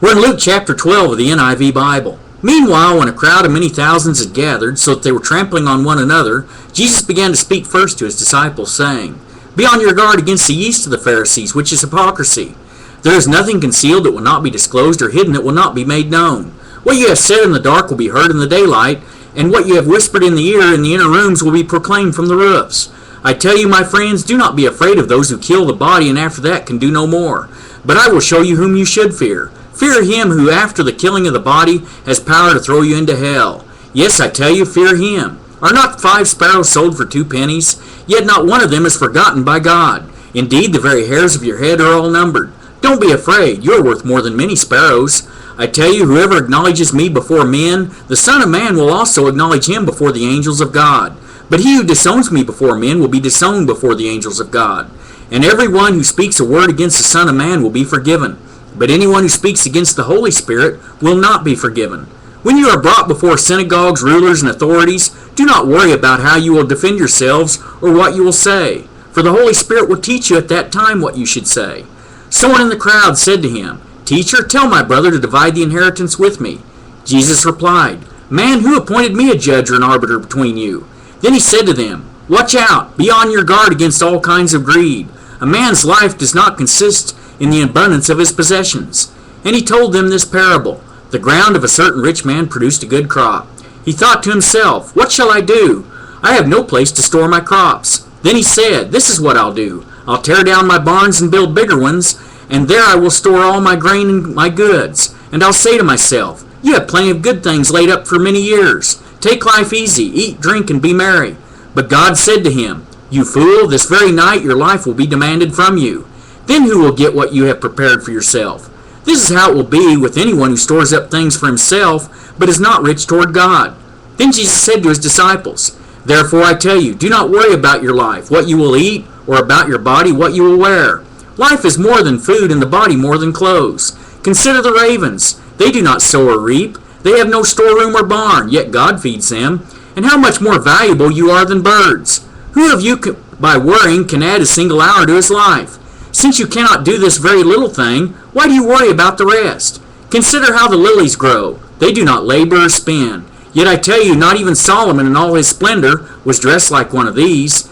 We're in Luke chapter 12 of the NIV Bible. Meanwhile, when a crowd of many thousands had gathered, so that they were trampling on one another, Jesus began to speak first to his disciples, saying, "Be on your guard against the yeast of the Pharisees, which is hypocrisy. There is nothing concealed that will not be disclosed, or hidden that will not be made known. What you have said in the dark will be heard in the daylight, and what you have whispered in the ear in the inner rooms will be proclaimed from the roofs. I tell you, my friends, do not be afraid of those who kill the body, and after that can do no more. But I will show you whom you should fear. Fear him who after the killing of the body has power to throw you into hell. Yes, I tell you, fear him. Are not 5 sparrows sold for 2 pennies? Yet not one of them is forgotten by God. Indeed, the very hairs of your head are all numbered. Don't be afraid, you are worth more than many sparrows. I tell you, whoever acknowledges me before men, the Son of Man will also acknowledge him before the angels of God. But he who disowns me before men will be disowned before the angels of God. And every one who speaks a word against the Son of Man will be forgiven. But anyone who speaks against the Holy Spirit will not be forgiven. When you are brought before synagogues, rulers, and authorities, do not worry about how you will defend yourselves or what you will say, for the Holy Spirit will teach you at that time what you should say." Someone in the crowd said to him, "Teacher, tell my brother to divide the inheritance with me." Jesus replied, "Man, who appointed me a judge or an arbiter between you?" Then he said to them, "Watch out, be on your guard against all kinds of greed. A man's life does not consist in the abundance of his possessions." And he told them this parable. The ground of a certain rich man produced a good crop. He thought to himself, "What shall I do? I have no place to store my crops." Then he said, "This is what I'll do. I'll tear down my barns and build bigger ones, and there I will store all my grain and my goods. And I'll say to myself, you have plenty of good things laid up for many years. Take life easy, eat, drink, and be merry." But God said to him, "You fool, this very night your life will be demanded from you. Then who will get what you have prepared for yourself? This is how it will be with anyone who stores up things for himself, but is not rich toward God." Then Jesus said to his disciples, "Therefore I tell you, do not worry about your life, what you will eat, or about your body, what you will wear. Life is more than food, and the body more than clothes. Consider the ravens. They do not sow or reap. They have no storeroom or barn, yet God feeds them. And how much more valuable you are than birds. Who of you, by worrying, can add a single hour to his life? Since you cannot do this very little thing, why do you worry about the rest? Consider how the lilies grow. They do not labor or spin. Yet I tell you, not even Solomon in all his splendor was dressed like one of these.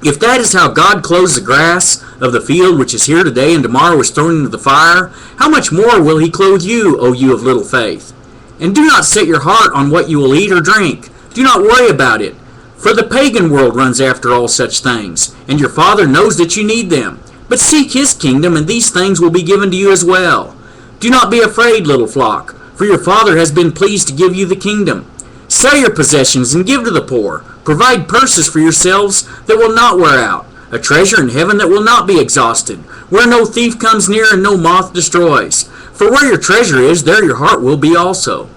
If that is how God clothes the grass of the field, which is here today and tomorrow is thrown into the fire, how much more will he clothe you, O you of little faith? And do not set your heart on what you will eat or drink. Do not worry about it. For the pagan world runs after all such things, and your Father knows that you need them. But seek his kingdom, and these things will be given to you as well. Do not be afraid, little flock, for your Father has been pleased to give you the kingdom. Sell your possessions and give to the poor. Provide purses for yourselves that will not wear out, a treasure in heaven that will not be exhausted, where no thief comes near and no moth destroys. For where your treasure is, there your heart will be also.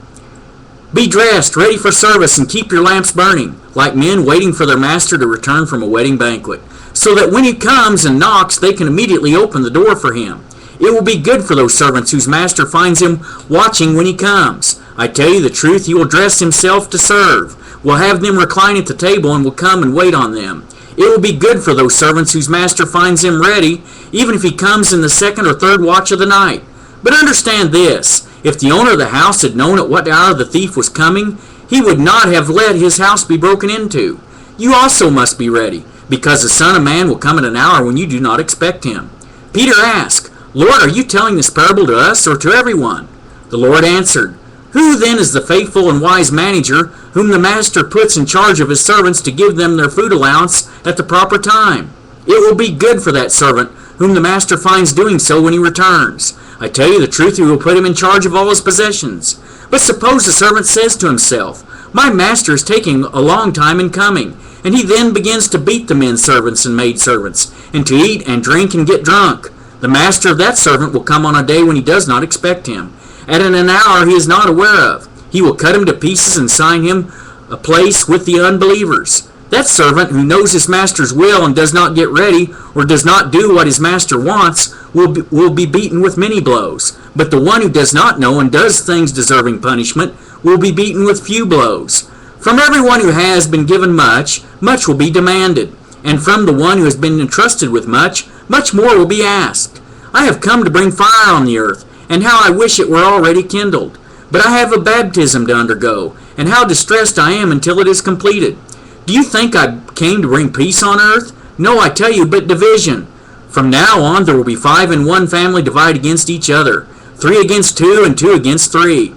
Be dressed, ready for service, and keep your lamps burning, like men waiting for their master to return from a wedding banquet, so that when he comes and knocks, they can immediately open the door for him. It will be good for those servants whose master finds him watching when he comes. I tell you the truth, he will dress himself to serve, will have them recline at the table, and will come and wait on them. It will be good for those servants whose master finds him ready, even if he comes in the 2nd or 3rd watch of the night. But understand this, if the owner of the house had known at what hour the thief was coming, he would not have let his house be broken into. You also must be ready, because the Son of Man will come at an hour when you do not expect him." Peter asked, "Lord, are you telling this parable to us or to everyone?" The Lord answered, "Who then is the faithful and wise manager whom the master puts in charge of his servants to give them their food allowance at the proper time? It will be good for that servant whom the master finds doing so when he returns. I tell you the truth, he will put him in charge of all his possessions. But suppose the servant says to himself, 'My master is taking a long time in coming,' and he then begins to beat the men servants and maidservants, and to eat and drink and get drunk. The master of that servant will come on a day when he does not expect him, at an hour he is not aware of. He will cut him to pieces and assign him a place with the unbelievers. That servant who knows his master's will and does not get ready, or does not do what his master wants, will be beaten with many blows. But the one who does not know and does things deserving punishment will be beaten with few blows. From everyone who has been given much, much will be demanded, and from the one who has been entrusted with much, much more will be asked. I have come to bring fire on the earth, and how I wish it were already kindled. But I have a baptism to undergo, and how distressed I am until it is completed. Do you think I came to bring peace on earth? No, I tell you, but division. From now on there will be 5 in one family divided against each other, 3 against 2, and 2 against 3.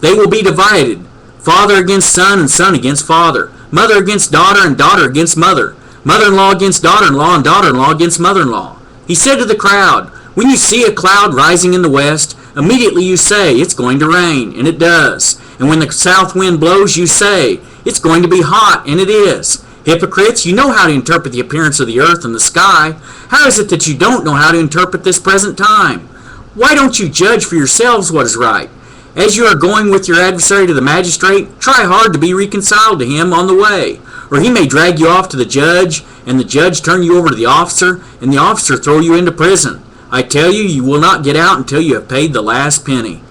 They will be divided, father against son, and son against father, mother against daughter, and daughter against mother, mother-in-law against daughter-in-law, and daughter-in-law against mother-in-law. He said to the crowd, when you see a cloud rising in the west, immediately you say, it's going to rain, and it does. And when the south wind blows, you say, it's going to be hot, and it is. Hypocrites, you know how to interpret the appearance of the earth and the sky. How is it that you don't know how to interpret this present time? Why don't you judge for yourselves what is right? As you are going with your adversary to the magistrate, try hard to be reconciled to him on the way, or he may drag you off to the judge, and the judge turn you over to the officer, and the officer throw you into prison. I tell you, you will not get out until you have paid the last penny.